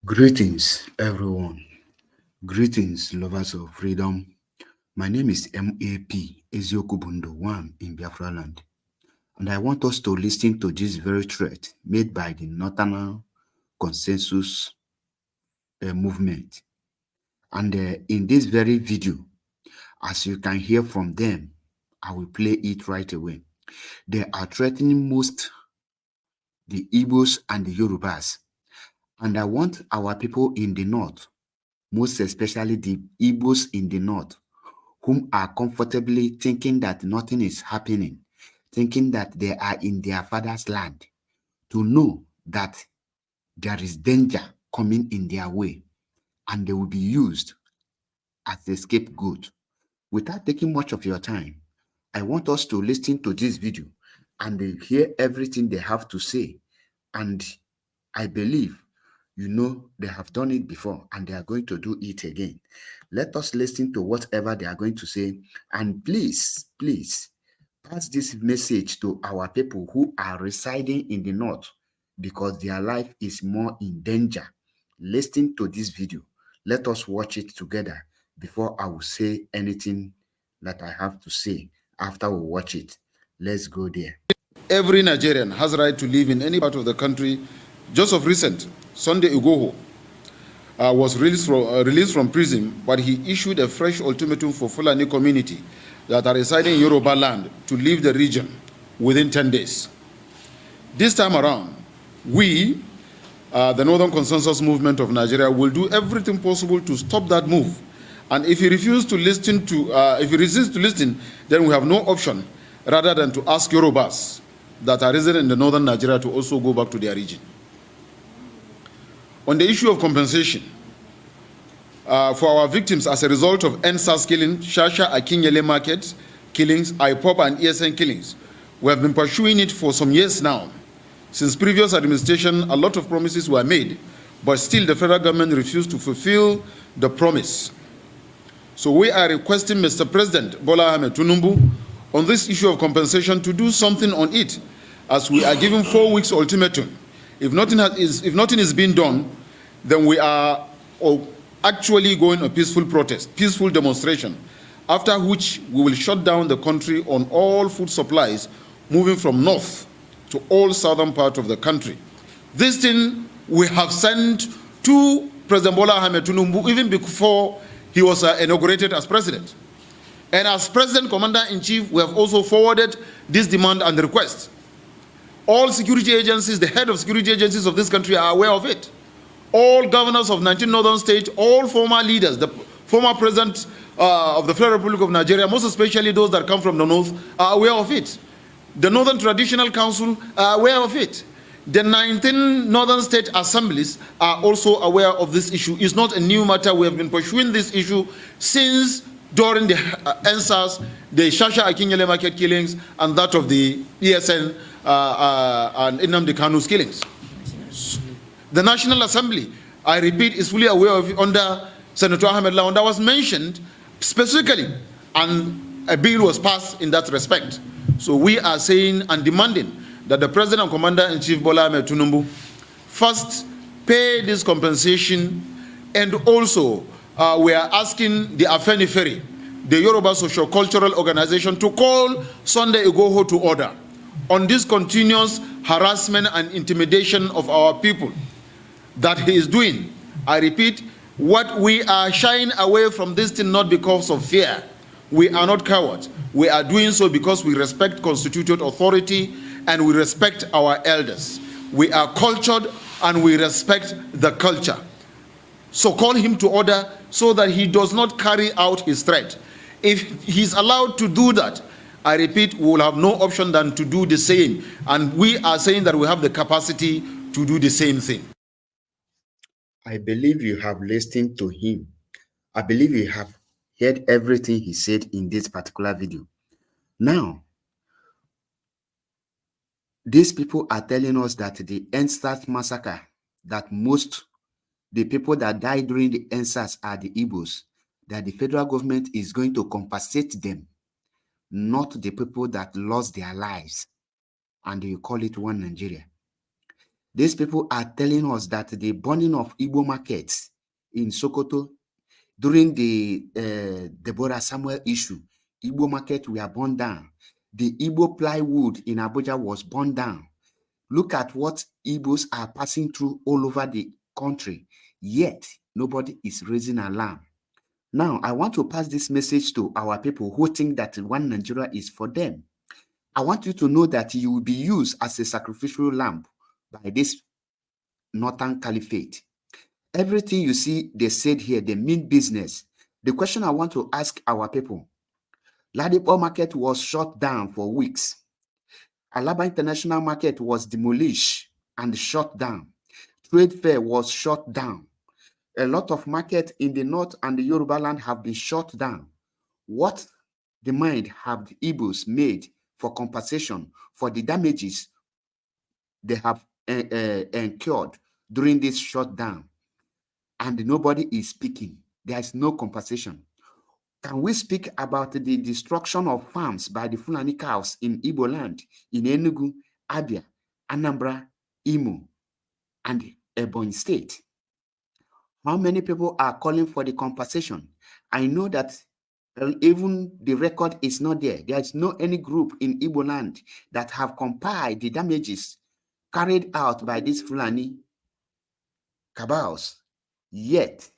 Greetings, everyone. Greetings, lovers of freedom. My name is MAP Eziokubundo 1 in Biafra land, and I want us to listen to this very threat made by the Northern Consensus movement. And in this very video, as you can hear from them, I will play it right away. They are threatening most the Igbos and the Yorubas. And I want our people in the north, most especially the Igbos in the north, whom are comfortably thinking that nothing is happening, thinking that they are in their father's land, to know that there is danger coming in their way and they will be used as a scapegoat. Without taking much of your time, I want us to listen to this video and hear everything they have to say. And I believe they have done it before and they are going to do it again. Let us listen to whatever they are going to say. And please, please, pass this message to our people who are residing in the north because their life is more in danger. Listen to this video. Let us watch it together before I will say anything that I have to say after we watch it. Let's go there. Every Nigerian has right to live in any part of the country. Just of recent, Sunday igboho was released from prison, but he issued a fresh ultimatum for Fulani community that are residing in Yoruba land to leave the region within 10 days. This time around, we, the Northern Consensus Movement of Nigeria, will do everything possible to stop that move. And if he refuses to listen if he resists to listen, then we have no option rather than to ask Yorubas that are resident in the northern Nigeria to also go back to their region. On the issue of compensation for our victims as a result of NSAS killing, Shasha Akinyele market killings, IPOP and ESN killings, we have been pursuing it for some years now. Since previous administration, a lot of promises were made, but still the federal government refused to fulfill the promise. So we are requesting Mr. President Bola Ahmed Tinubu on this issue of compensation to do something on it, as we are given 4 weeks ultimatum. If nothing is being done, then we are actually going a peaceful protest, peaceful demonstration, after which we will shut down the country on all food supplies moving from north to all southern part of the country. This thing we have sent to President Bola Ahmed Tinubu even before he was inaugurated as president. And as President Commander-in-Chief, we have also forwarded this demand and request. All security agencies, the head of security agencies of this country are aware of it. All governors of 19 northern states, all former leaders, the former president of the Federal Republic of Nigeria, most especially those that come from the north, are aware of it. The Northern Traditional Council are aware of it. The 19 northern state assemblies are also aware of this issue. It's not a new matter. We have been pursuing this issue since during the NSAS, the Shasha Akinyele market killings, and that of the ESN and Nnamdi Kanu's killings. The National Assembly, I repeat, is fully aware of it under Senator Ahmed Lawan. That was mentioned specifically, and a bill was passed in that respect. So we are saying and demanding that the President and Commander-in-Chief Bola Ahmed Tinubu first pay this compensation, and also we are asking the Afenifere, the Yoruba Socio-Cultural Organization, to call Sunday igboho to order on this continuous harassment and intimidation of our people that he is doing. I repeat, what we are shying away from this thing not because of fear. We are not cowards. We are doing so because we respect constituted authority and we respect our elders. We are cultured and we respect the culture. So call him to order so that he does not carry out his threat. If he's allowed to do that, I repeat, we will have no option than to do the same. And we are saying that we have the capacity to do the same thing. I believe you have listened to him. I believe you have heard everything he said in this particular video. Now, these people are telling us that the NSAS massacre, that the people that died during the NSAS are the Igbos, that the federal government is going to compensate them, not the people that lost their lives, and you call it one Nigeria. These people are telling us that the burning of Igbo markets in Sokoto during the Deborah Samuel issue, Igbo market were burned down. The Igbo plywood in Abuja was burned down. Look at what Igbos are passing through all over the country, yet nobody is raising alarm. Now, I want to pass this message to our people who think that one Nigeria is for them. I want you to know that you will be used as a sacrificial lamb by this Northern Caliphate. Everything you see they said here, they mean business. The question I want to ask our people, Ladipo market was shut down for weeks. Alaba International Market was demolished and shut down. Trade fair was shut down. A lot of markets in the north and the Yoruba land have been shut down. What demand have the Igbos made for compensation for the damages they have incurred during this shutdown? And nobody is speaking. There is no compensation. Can we speak about the destruction of farms by the Fulani cows in Igbo land, in Enugu, Abia, Anambra, Imo, and Ebonyi State? How many people are calling for the compensation? I know that even the record is not there. There is no any group in Igbo land that have compiled the damages carried out by these Fulani cabals. Yet,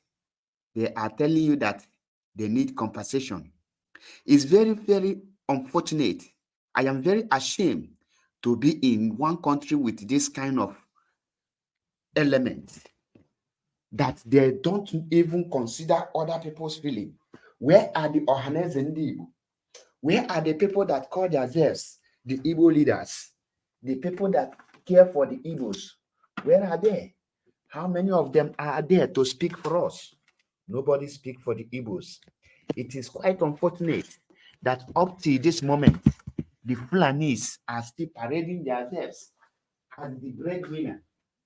they are telling you that they need compensation. It's very, very unfortunate. I am very ashamed to be in one country with this kind of element that they don't even consider other people's feeling. Where are the Ohanes and the Igbo? Where are the people that call themselves the Igbo leaders? The people that care for the Igbos? Where are they? How many of them are there to speak for us? Nobody speak for the Igbos. It is quite unfortunate that up to this moment, the Fulanis are still parading themselves as the breadwinner.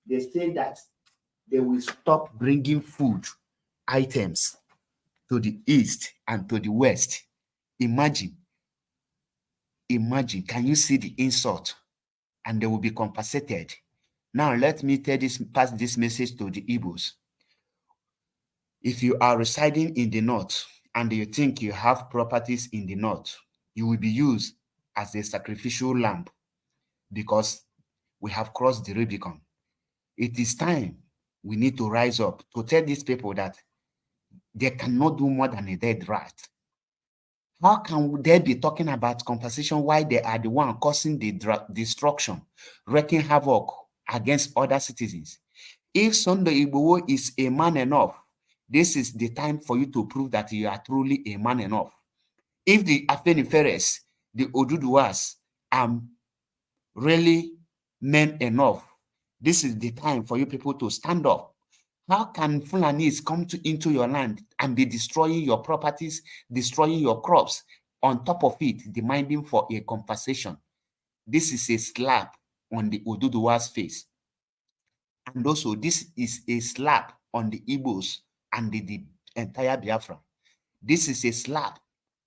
They say that they will stop bringing food items to the east and to the west. Imagine, can you see the insult? And they will be compensated. Now, let me pass this message to the Igbos. If you are residing in the north and you think you have properties in the north, you will be used as a sacrificial lamb because we have crossed the Rubicon. It is time we need to rise up to tell these people that they cannot do more than a dead rat. How can they be talking about compensation while they are the one causing the destruction, wreaking havoc against other citizens? If Sunday Igboho is a man enough, this is the time for you to prove that you are truly a man enough. If the Afeniferes, the Oduduwas, are really men enough, this is the time for you people to stand up. How can Fulanis come into your land and be destroying your properties, destroying your crops, on top of it, demanding for a compensation? This is a slap on the Oduduwa's face. And also, this is a slap on the Igbos and the entire Biafra. This is a slap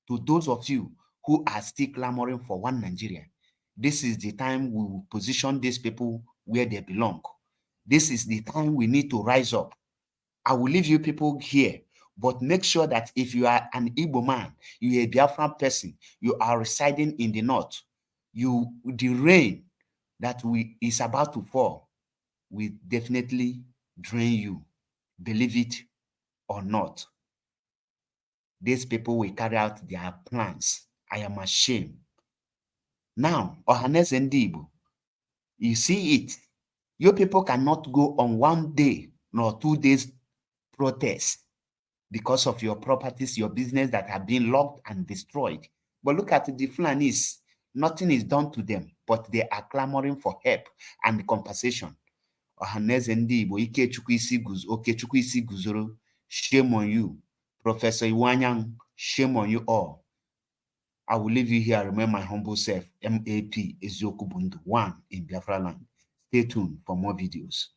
to those of you who are still clamoring for one Nigeria. This is the time we will position these people where they belong. This is the time we need to rise up. I will leave you people here, but make sure that if you are an Igbo man, you are a Biafran person, you are residing in the north, the rain that is about to fall will definitely drain you, believe it or not. These people will carry out their plans. I am ashamed. Now, Ohanes and Igbo, you see it. Your people cannot go on 1 day nor 2 days protest because of your properties, your business that have been locked and destroyed. But look at the Fulanis. Nothing is done to them, but they are clamoring for help and compensation. Ohaneze ndị Igbo, Okechukwu isi guzoro, shame on you. Professor Iwanyang, shame on you all. I will leave you here. Remember my humble self, MAP Eziokwu Bundu 1 in Biafra land. Stay tuned for more videos.